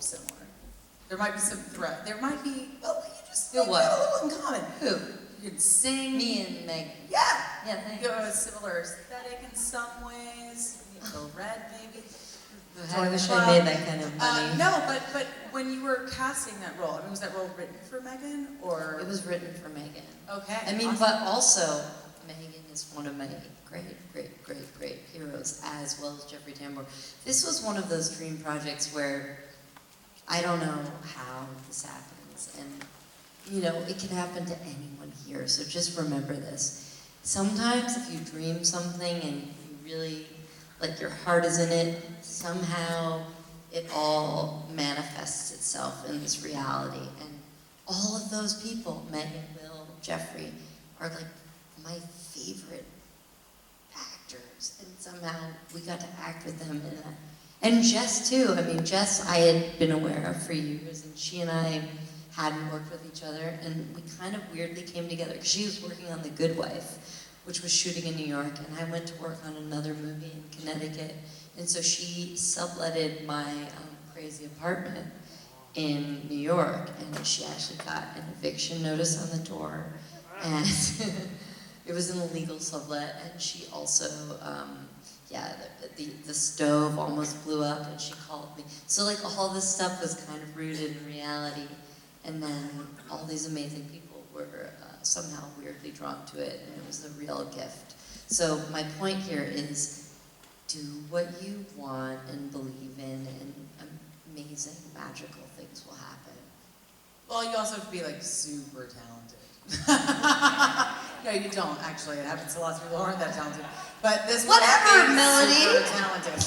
similar. There might be some threat. There might be, well, you just what? got a little in common. Who? You can sing. Me and Meg. Yeah. Yeah, thanks. You have a similar aesthetic in some ways. You go red, maybe. I wish I made that kind of money. No, but when you were casting that role, I mean, was that role written for Megan, or? It was written for Megan. Okay. I mean, awesome. but also, Megan is one of my great heroes, as well as Jeffrey Tambor. This was one of those dream projects where I don't know how this happens, and you know, it can happen to anyone here, so just remember this. Sometimes if you dream something and you really, like your heart is in it, somehow it all manifests itself in this reality. And all of those people, Megan, Will, Jeffrey, are like my favorite actors. And somehow we got to act with them in that. And Jess too. I mean, Jess I had been aware of for years, and she and I hadn't worked with each other, and we kind of weirdly came together because she was working on The Good Wife, which was shooting in New York, and I went to work on another movie in Connecticut. And so she subletted my crazy apartment in New York, and she actually got an eviction notice on the door, and it was an illegal sublet. And she also, the stove almost blew up, and she called me. So like all this stuff was kind of rooted in reality, and then all these amazing people were somehow weirdly drawn to it, and it was a real gift. So my point here is, do what you want and believe in, and amazing, magical things will happen. Well, you also have to be like super talented. No, you don't actually. It happens to lots of people who aren't that talented. But this whatever, one is Melody. super talented.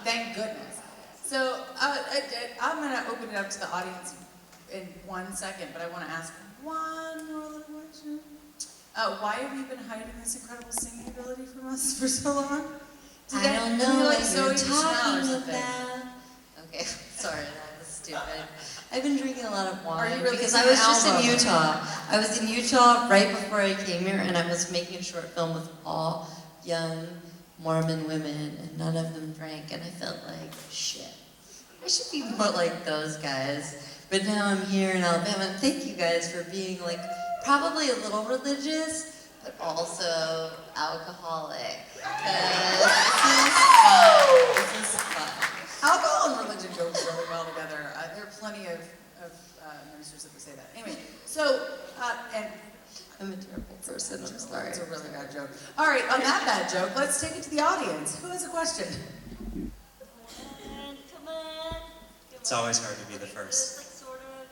Thank goodness. So I'm going to open it up to the audience in 1 second, but I want to ask one more little question. Why have you been hiding this incredible singing ability from us for so long? I don't know like what Zoe you're Deschanel or talking something? about. Okay, sorry, that was stupid. I've been drinking a lot of wine really because I was just in Utah. I was in Utah right before I came here, and I was making a short film with all young Mormon women, and none of them drank, and I felt like, shit, I should be more like those guys. But now I'm here in Alabama, and thank you guys for being like, probably a little religious, but also alcoholic. This is fun. Alcohol and religion go really well together. There are plenty of ministers that would say that. Anyway, so, and I'm a terrible person, I'm sorry. it's a really bad joke. All right, on that bad joke, let's take it to the audience. Who has a question? Come on. It's always hard to be the first. Like sort of,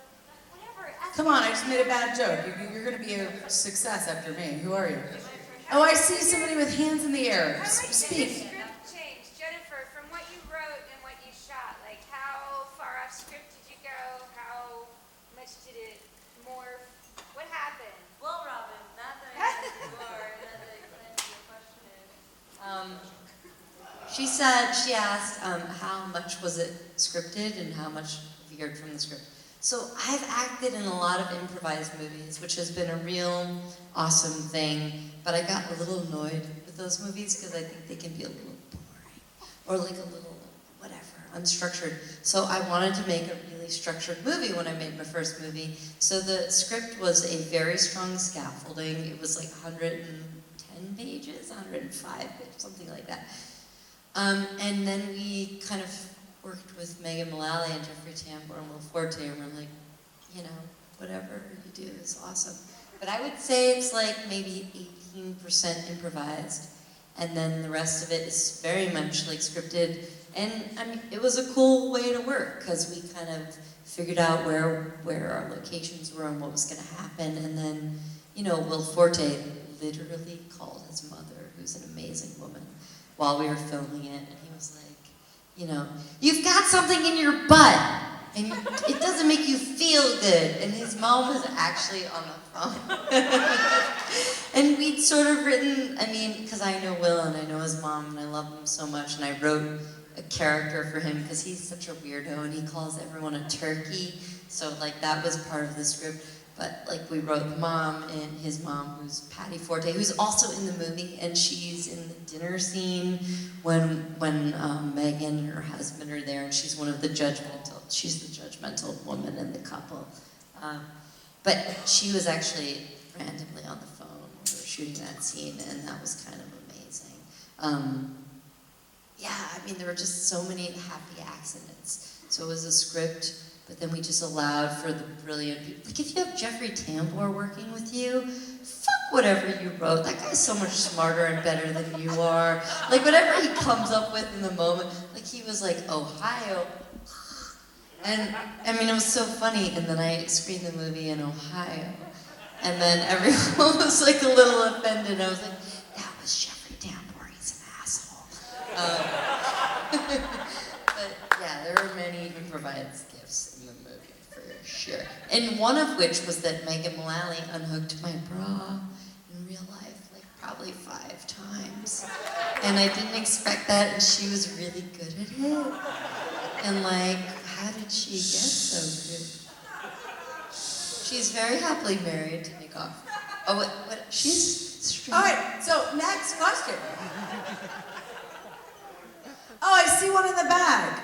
whatever. Come on, I just made a bad joke. You're going to be a success after me. Who are you? Oh, I see somebody with hands in the air. How much did the Speak. script change, Jennifer, from what you wrote and what you shot? Like, how far off script did you go? How much did it morph? What happened? Well, Robin, not that I know who you are, not that I can answer your question is. She asked how much was it scripted and how much veered from the script. So I've acted in a lot of improvised movies, which has been a real awesome thing, but I got a little annoyed with those movies because I think they can be a little boring, or like a little, whatever, unstructured. So I wanted to make a really structured movie when I made my first movie. So the script was a very strong scaffolding. It was like 110 pages, 105 pages, something like that. And then we kind of worked with Megan Mullally and Jeffrey Tambor and Will Forte, and we're like, you know, whatever you do is awesome. But I would say it's like maybe 18% improvised, and then the rest of it is very much like scripted. And I mean, it was a cool way to work because we kind of figured out where our locations were and what was going to happen. And then, you know, Will Forte literally called his mother, who's an amazing woman, while we were filming it, and he was like, you know, you've got something in your butt, and it doesn't make you feel good. And his mom was actually on the phone. And we'd sort of written, I mean, because I know Will and I know his mom, and I love him so much, and I wrote a character for him because he's such a weirdo, and he calls everyone a turkey, so like that was part of the script. But like we wrote the mom and his mom, who's Patty Forte, who's also in the movie, and she's in the dinner scene when Megan and her husband are there, and she's one of the judgmental. she's the judgmental woman in the couple. But she was actually randomly on the phone when we were shooting that scene, and that was kind of amazing. Yeah, I mean, there were just so many happy accidents. So it was a script, but then we just allowed for the brilliant people. Like, if you have Jeffrey Tambor working with you, fuck whatever you wrote. That guy's so much smarter and better than you are. Like, whatever he comes up with in the moment, like, he was like, Ohio. And, I mean, it was so funny. And then I screened the movie in Ohio. And then everyone was like a little offended. I was like, that was Jeffrey Tambor. He's an asshole. But yeah, there were many improvised gifts in the movie, for sure. And one of which was that Megan Mullally unhooked my bra in real life, like probably 5 times. And I didn't expect that, and she was really good at it. And like, how did she get so good? She's very happily married to Nick Offer. Oh, what? She's straight. All right, so next question. Oh, I see one in the bag.